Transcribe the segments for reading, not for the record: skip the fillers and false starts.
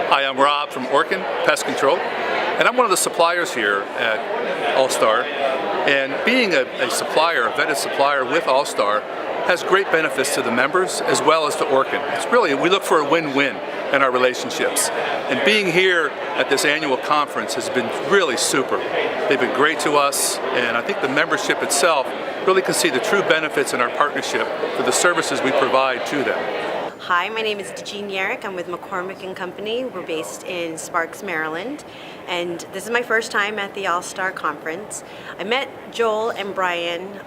Hi, I'm Rob from Orkin Pest Control, and I'm one of the suppliers here at All-Star. And being a supplier, a vetted supplier with All-Star, has great benefits to the members as well as to Orkin. It's really, we look for a win-win in our relationships. And being here at this annual conference has been really super. They've been great to us, and I think the membership itself really can see the true benefits in our partnership for the services we provide to them. Hi, my name is DeJean Yarrick. I'm with McCormick & Company. We're based in Sparks, Maryland, and this is my first time at the All-Star Conference. I met Joel and Brian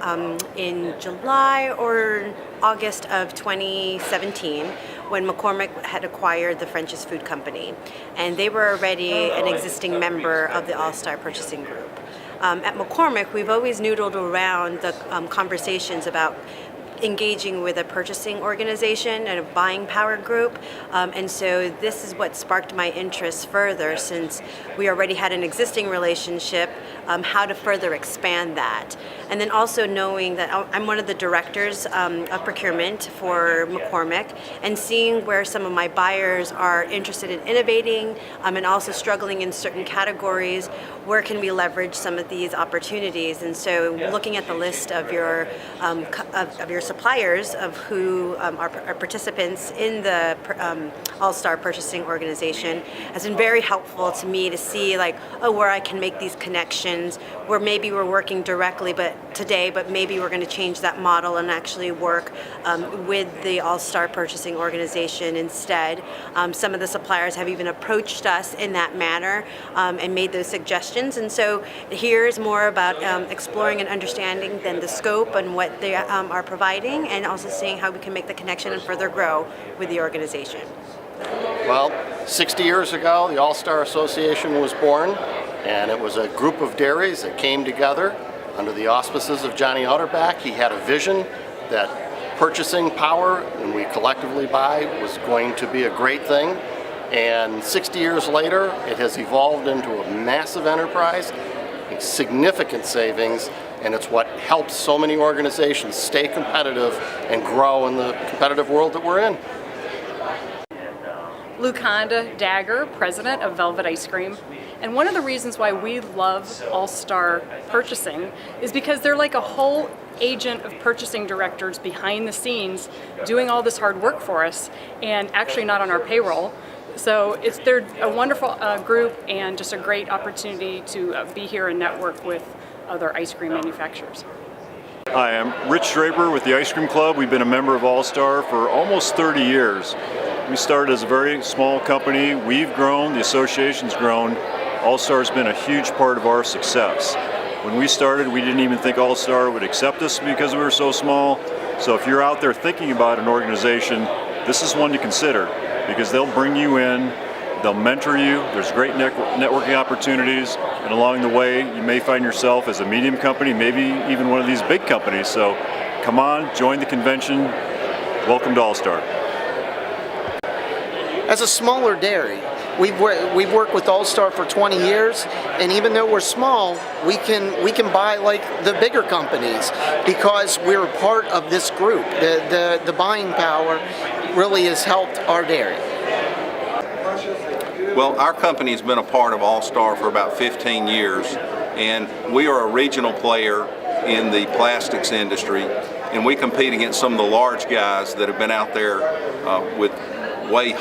in July or August of 2017 when McCormick had acquired the French's Food Company, and they were already an existing member of the All-Star Purchasing Group. At McCormick, we've always noodled around the conversations about engaging with a purchasing organization and a buying power group, and so this is what sparked my interest further, since we already had an existing relationship, how to further expand that. And then also knowing that I'm one of the directors of procurement for McCormick, and seeing where some of my buyers are interested in innovating and also struggling in certain categories, where can we leverage some of these opportunities? And so looking at the list of your suppliers of who are participants in the All-Star Purchasing Organization has been very helpful to me to see, like, where I can make these connections, where maybe we're working directly today, but maybe we're going to change that model and actually work with the All-Star Purchasing Organization instead. Some of the suppliers have even approached us in that manner and made those suggestions, and so here's more about exploring and understanding then the scope and what they are providing, and also seeing how we can make the connection and further grow with the organization. Well, 60 years ago, the All-Star Association was born, and it was a group of dairies that came together under the auspices of Johnny Outerback. He had a vision that purchasing power, when we collectively buy, was going to be a great thing. And 60 years later, it has evolved into a massive enterprise, significant savings, and it's what helps so many organizations stay competitive and grow in the competitive world that we're in. Luconda Dagger, president of Velvet Ice Cream. And one of the reasons why we love All-Star Purchasing is because they're like a whole agent of purchasing directors behind the scenes doing all this hard work for us and actually not on our payroll. So they're a wonderful group and just a great opportunity to be here and network with other ice cream manufacturers. Hi, I'm Rich Draper with the Ice Cream Club. We've been a member of All-Star for almost 30 years. We started as a very small company. We've grown, the association's grown. All-Star's been a huge part of our success. When we started, we didn't even think All-Star would accept us because we were so small. So if you're out there thinking about an organization, this is one to consider, because they'll bring you in, they'll mentor you, there's great networking opportunities, and along the way you may find yourself as a medium company, maybe even one of these big companies. So come on, join the convention. Welcome to All-Star. As a smaller dairy, we've worked with All-Star for 20 years, and even though we're small, we can buy like the bigger companies because we're part of this group. The buying power really has helped our dairy. Well, our company's been a part of All-Star for about 15 years, and we are a regional player in the plastics industry, and we compete against some of the large guys that have been out there with way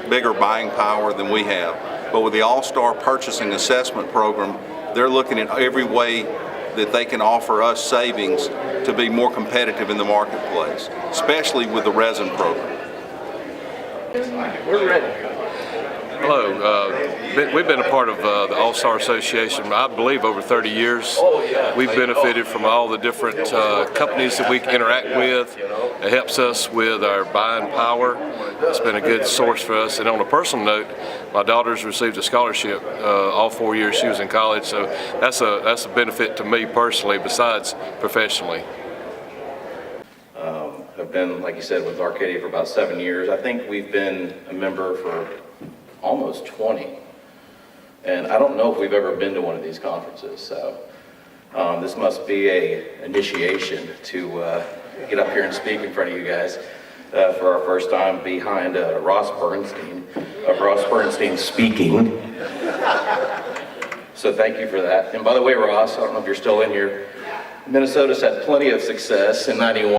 bigger buying power than we have. But with the All-Star Purchasing Assessment Program, they're looking at every way that they can offer us savings to be more competitive in the marketplace, especially with the resin program. We're ready. Hello, we've been a part of the All-Star Association, I believe, over 30 years. We've benefited from all the different companies that we can interact with. It helps us with our buying power. It's been a good source for us. And on a personal note, my daughter's received a scholarship all 4 years she was in college, so that's a benefit to me personally, besides professionally. I've been, like you said, with Arcadia for about 7 years. I think we've been a member for almost 20. And I don't know if we've ever been to one of these conferences, so this must be an initiation to get up here and speak in front of you guys. for our first time behind Ross Bernstein, of Ross Bernstein Speaking. So thank you for that. And by the way, Ross, I don't know if you're still in here, Minnesota's had plenty of success in '91.